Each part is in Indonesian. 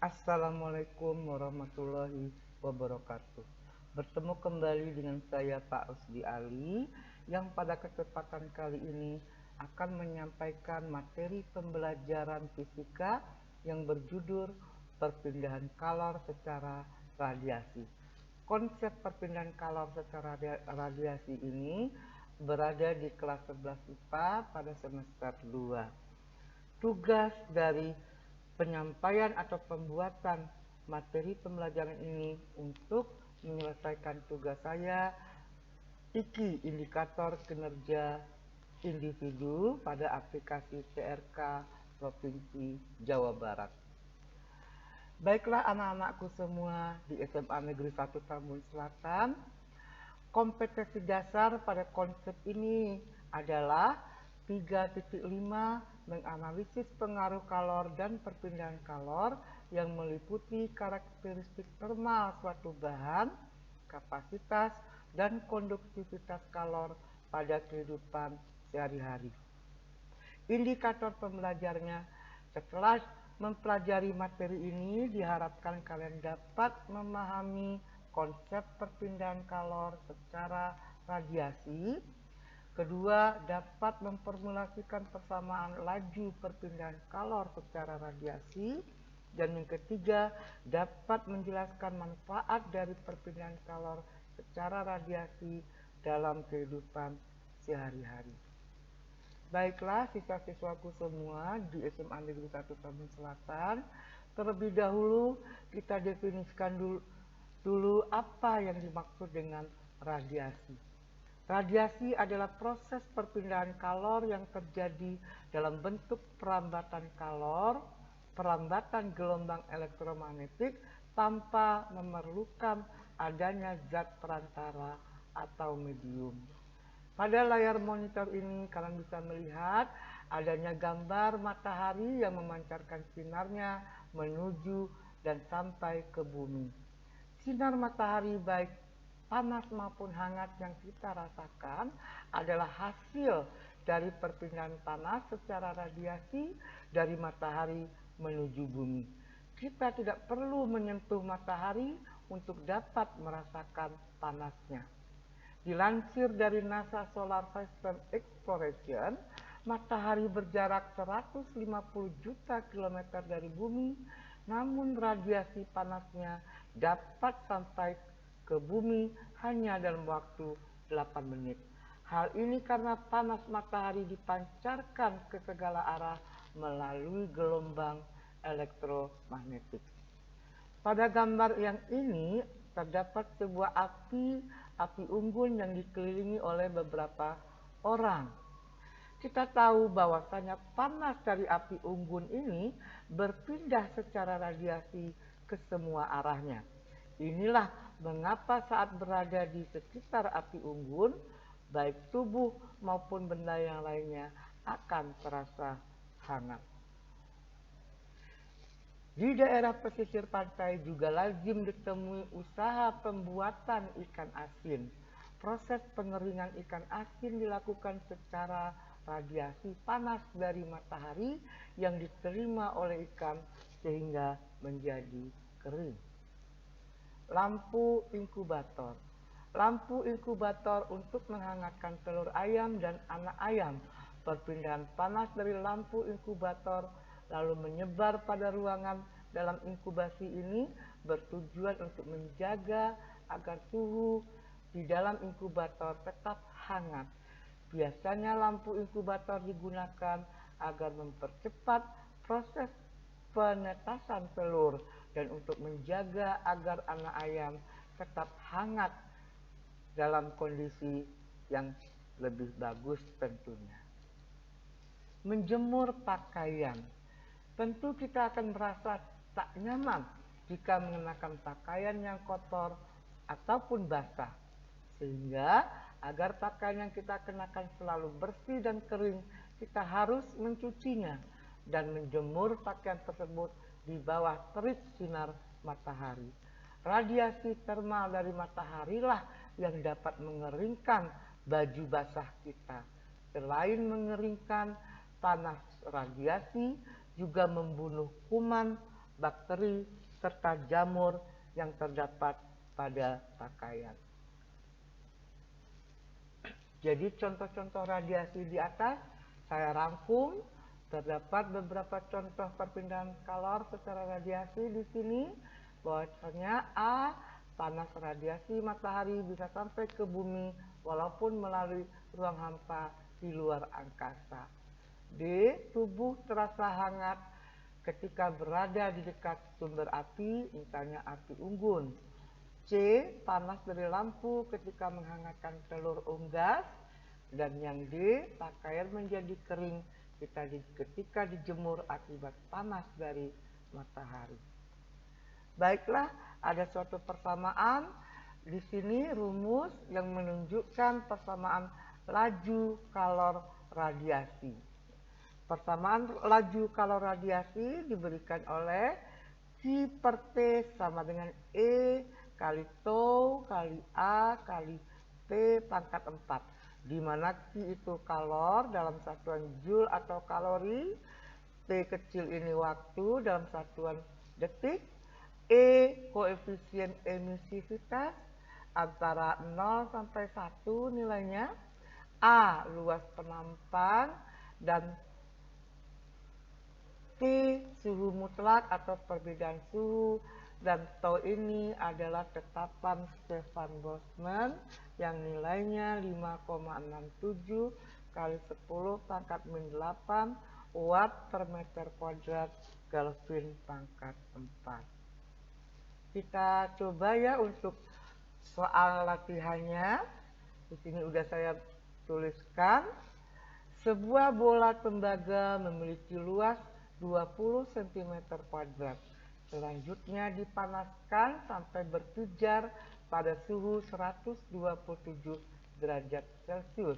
Assalamualaikum warahmatullahi wabarakatuh. Bertemu kembali dengan saya Pak Rusdi Ali yang pada kesempatan kali ini akan menyampaikan materi pembelajaran fisika yang berjudul perpindahan kalor secara radiasi. Konsep perpindahan kalor secara radiasi ini berada di kelas 11 IPA pada semester 2. Tugas dari penyampaian atau pembuatan materi pembelajaran ini untuk menyelesaikan tugas saya IKI, indikator kinerja individu pada aplikasi CRK Provinsi Jawa Barat. Baiklah anak-anakku semua di SMA Negeri 1 Tambun Selatan, kompetensi dasar pada konsep ini adalah 3.5 menganalisis pengaruh kalor dan perpindahan kalor yang meliputi karakteristik termal suatu bahan, kapasitas, dan konduktivitas kalor pada kehidupan sehari-hari. Indikator pembelajarnya, setelah mempelajari materi ini, diharapkan kalian dapat memahami konsep perpindahan kalor secara radiasi. Kedua, dapat memformulasikan persamaan laju perpindahan kalor secara radiasi. Dan yang ketiga, dapat menjelaskan manfaat dari perpindahan kalor secara radiasi dalam kehidupan sehari-hari. Baiklah siswa-siswaku semua di SMA Negeri 1 Tambun Selatan, terlebih dahulu kita definisikan dulu apa yang dimaksud dengan radiasi. Radiasi adalah proses perpindahan kalor yang terjadi dalam bentuk perambatan kalor, perambatan gelombang elektromagnetik tanpa memerlukan adanya zat perantara atau medium. Pada layar monitor ini kalian bisa melihat adanya gambar matahari yang memancarkan sinarnya menuju dan sampai ke bumi. Sinar matahari baik panas maupun hangat yang kita rasakan adalah hasil dari perpindahan panas secara radiasi dari matahari menuju bumi. Kita tidak perlu menyentuh matahari untuk dapat merasakan panasnya. Dilansir dari NASA Solar System Exploration, matahari berjarak 150 juta kilometer dari bumi, namun radiasi panasnya dapat sampai ke bumi hanya dalam waktu 8 menit. Hal ini karena panas matahari dipancarkan ke segala arah melalui gelombang elektromagnetik. Pada gambar yang ini terdapat sebuah api unggun yang dikelilingi oleh beberapa orang. Kita tahu bahwasanya panas dari api unggun ini berpindah secara radiasi ke semua arahnya. Inilah mengapa saat berada di sekitar api unggun, baik tubuh maupun benda yang lainnya akan terasa hangat. Di daerah pesisir pantai juga lazim ditemui usaha pembuatan ikan asin. Proses pengeringan ikan asin dilakukan secara radiasi panas dari matahari yang diterima oleh ikan sehingga menjadi kering. Lampu inkubator. Lampu inkubator untuk menghangatkan telur ayam dan anak ayam. Perpindahan panas dari lampu inkubator lalu menyebar pada ruangan dalam inkubasi ini bertujuan untuk menjaga agar suhu di dalam inkubator tetap hangat. Biasanya lampu inkubator digunakan agar mempercepat proses penetasan telur dan untuk menjaga agar anak ayam tetap hangat dalam kondisi yang lebih bagus tentunya. Menjemur pakaian. Tentu kita akan merasa tak nyaman jika mengenakan pakaian yang kotor ataupun basah. Sehingga agar pakaian yang kita kenakan selalu bersih dan kering, kita harus mencucinya dan menjemur pakaian tersebut di bawah terik sinar matahari. Radiasi termal dari matahari lah yang dapat mengeringkan baju basah kita. Selain mengeringkan, panas radiasi juga membunuh kuman, bakteri, serta jamur yang terdapat pada pakaian. Jadi contoh-contoh radiasi di atas saya rangkum. Terdapat beberapa contoh perpindahan kalor secara radiasi di sini. Bahwasanya A, panas radiasi matahari bisa sampai ke bumi walaupun melalui ruang hampa di luar angkasa. D, tubuh terasa hangat ketika berada di dekat sumber api, misalnya api unggun. C, panas dari lampu ketika menghangatkan telur unggas. Dan yang D, pakaian menjadi kering ketika dijemur akibat panas dari matahari. Baiklah, ada suatu persamaan di sini rumus yang menunjukkan persamaan laju kalor radiasi. Persamaan laju kalor radiasi diberikan oleh Q per T sama dengan E kali tau kali A kali T pangkat 4. Di mana Q itu kalor dalam satuan joule atau kalori, T kecil ini waktu dalam satuan detik, E koefisien emisivitas antara 0 sampai 1 nilainya, A luas penampang, dan T suhu mutlak atau perbedaan suhu, dan tau ini adalah tetapan Stefan Boltzmann yang nilainya 5,67 kali 10 pangkat min 8 watt per meter kuadrat Kelvin pangkat 4. Kita coba ya untuk soal latihannya. Di sini udah saya tuliskan. Sebuah bola tembaga memiliki luas 20 cm kuadrat. Selanjutnya dipanaskan sampai berpijar pada suhu 127 derajat Celcius.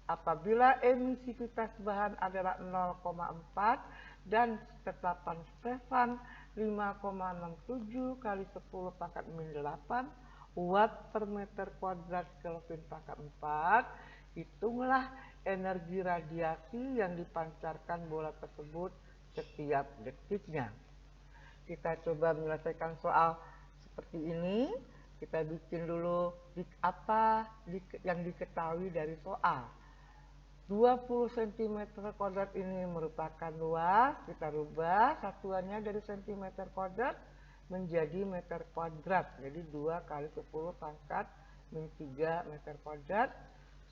Apabila emisivitas bahan adalah 0,4 dan tetapan Stefan 5,67 kali 10 pangkat min 8 watt per meter kuadrat Kelvin pangkat 4, hitunglah energi radiasi yang dipancarkan bola tersebut setiap detiknya. Kita coba menyelesaikan soal seperti ini. Kita bikin dulu yang diketahui dari soal. 20 cm kuadrat ini merupakan luas. Kita rubah satuannya dari cm kuadrat menjadi meter kuadrat. Jadi 2 kali 10 pangkat min 3 meter kuadrat.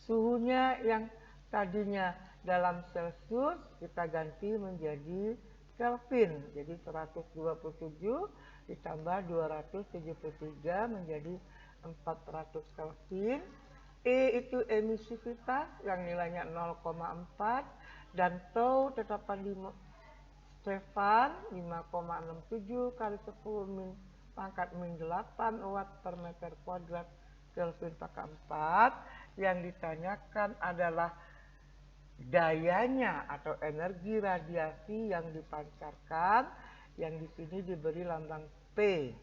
Suhunya yang tadinya dalam Celcius kita ganti menjadi Kelvin, jadi 127 ditambah 273 menjadi 400 Kelvin. E itu emisivitas yang nilainya 0,4 dan tau tetapan Stefan 5,67 kali 10 min pangkat min 8 watt per meter kuadrat Kelvin pangkat 4. Yang ditanyakan adalah dayanya atau energi radiasi yang dipancarkan, yang di sini diberi lambang P.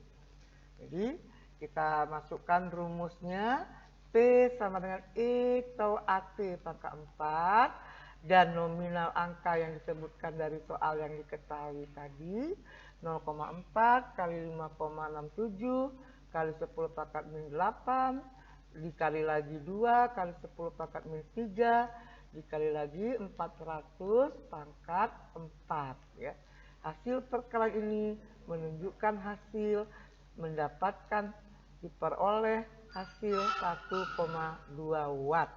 Jadi kita masukkan rumusnya. P sama dengan E tau AT pangkat 4 dan nominal angka yang disebutkan dari soal yang diketahui tadi 0,4 kali 5,67 kali 10 pangkat min 8 dikali lagi 2 kali 10 pangkat min 3 dikali lagi 400 pangkat 4 ya. Hasil perkalian ini menunjukkan hasil mendapatkan diperoleh hasil 1,2 watt.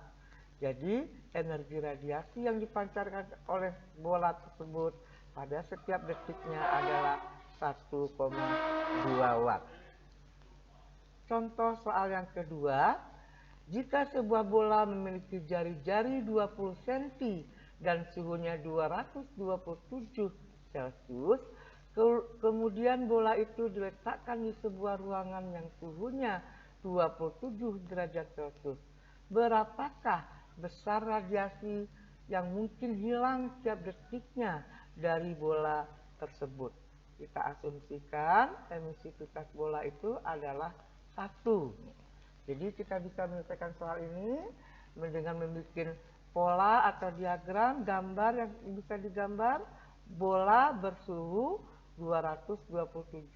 Jadi energi radiasi yang dipancarkan oleh bola tersebut pada setiap detiknya adalah 1,2 watt. Contoh soal yang kedua. Jika sebuah bola memiliki jari-jari 20 cm dan suhunya 227 Celcius, kemudian bola itu diletakkan di sebuah ruangan yang suhunya 27 derajat Celcius. Berapakah besar radiasi yang mungkin hilang setiap detiknya dari bola tersebut? Kita asumsikan emisivitas bola itu adalah 1. Jadi kita bisa menyelesaikan soal ini dengan membuat pola atau diagram gambar yang bisa digambar bola bersuhu 227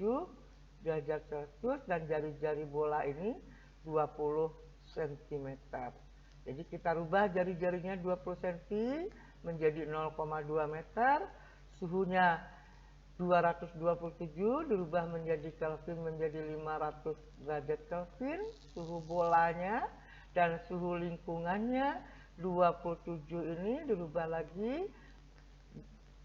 derajat Celcius dan jari-jari bola ini 20 cm. Jadi kita rubah jari-jarinya 20 cm menjadi 0,2 meter, suhunya 227 dirubah menjadi Kelvin menjadi 500 derajat Kelvin, suhu bolanya dan suhu lingkungannya 27 ini dirubah lagi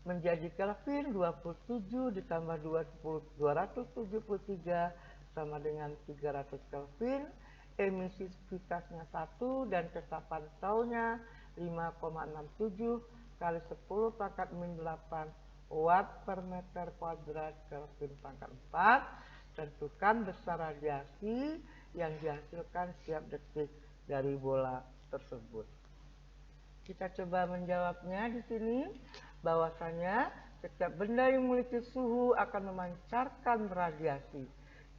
menjadi Kelvin, 27 ditambah 273 sama dengan 300 Kelvin, emisivitasnya 1 dan kecapan taunya 5,67 kali 10 pangkat min 8 watt per meter kuadrat Kelvin pangkat 4. Tentukan besar radiasi yang dihasilkan setiap detik dari bola tersebut. Kita coba menjawabnya di sini. Bahwasanya setiap benda yang memiliki suhu akan memancarkan radiasi.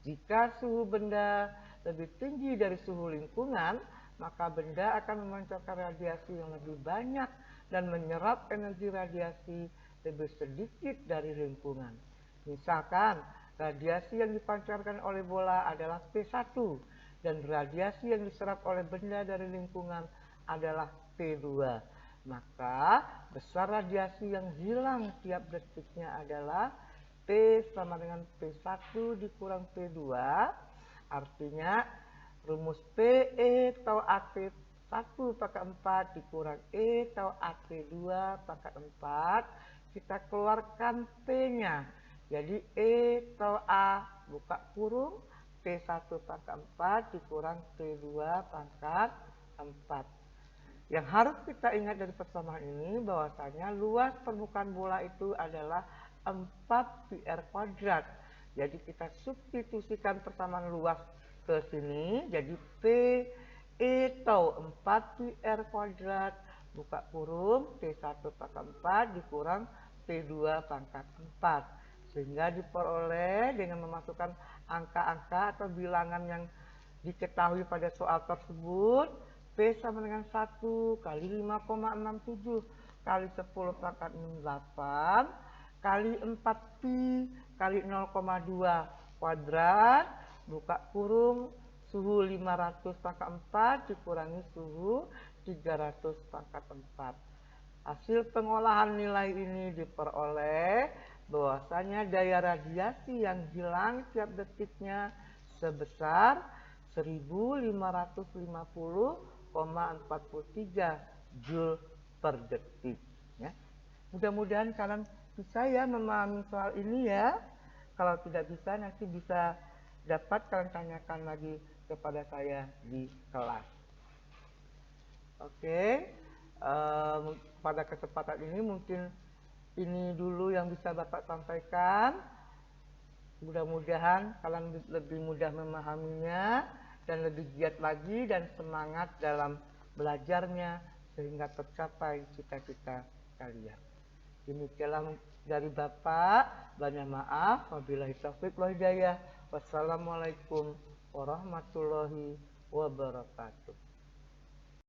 Jika suhu benda lebih tinggi dari suhu lingkungan, maka benda akan memancarkan radiasi yang lebih banyak dan menyerap energi radiasi lebih sedikit dari lingkungan. Misalkan, radiasi yang dipancarkan oleh bola adalah P1 dan radiasi yang diserap oleh benda dari lingkungan adalah P2. Maka besar radiasi yang hilang tiap detiknya adalah P sama dengan P1 dikurang P2. Artinya rumus PE tau AT 1 pangkat 4 dikurang E tau AT 2 pangkat 4. Kita keluarkan P-nya. Jadi E tau A buka kurung P1 pangkat 4 dikurang P2 pangkat 4. Yang harus kita ingat dari persamaan ini bahwasanya luas permukaan bola itu adalah 4 πr kuadrat. Jadi kita substitusikan persamaan luas ke sini. Jadi P E tau 4 πr kuadrat buka kurung P1 pangkat 4 dikurang P2 pangkat 4. Sehingga diperoleh dengan memasukkan angka-angka atau bilangan yang diketahui pada soal tersebut. P sama dengan 1 kali 5,67 kali 10 pangkat 8 kali 4 pi kali 0,2 kuadrat buka kurung suhu 500 pangkat 4 dikurangi suhu 300 pangkat 4. Hasil pengolahan nilai ini diperoleh bahwasanya daya radiasi yang hilang tiap detiknya sebesar 1550,43 Joule per detik. Ya. Mudah-mudahan kalian bisa ya memahami soal ini ya. Kalau tidak bisa nanti bisa dapat kalian tanyakan lagi kepada saya di kelas. Oke, pada kesempatan ini mungkin ini dulu yang bisa Bapak sampaikan. Mudah-mudahan kalian lebih mudah memahaminya dan lebih giat lagi dan semangat dalam belajarnya sehingga tercapai cita-cita kalian. Demikianlah dari Bapak, banyak maaf, wabillahi taufiq wal hidayah. Wassalamualaikum warahmatullahi wabarakatuh.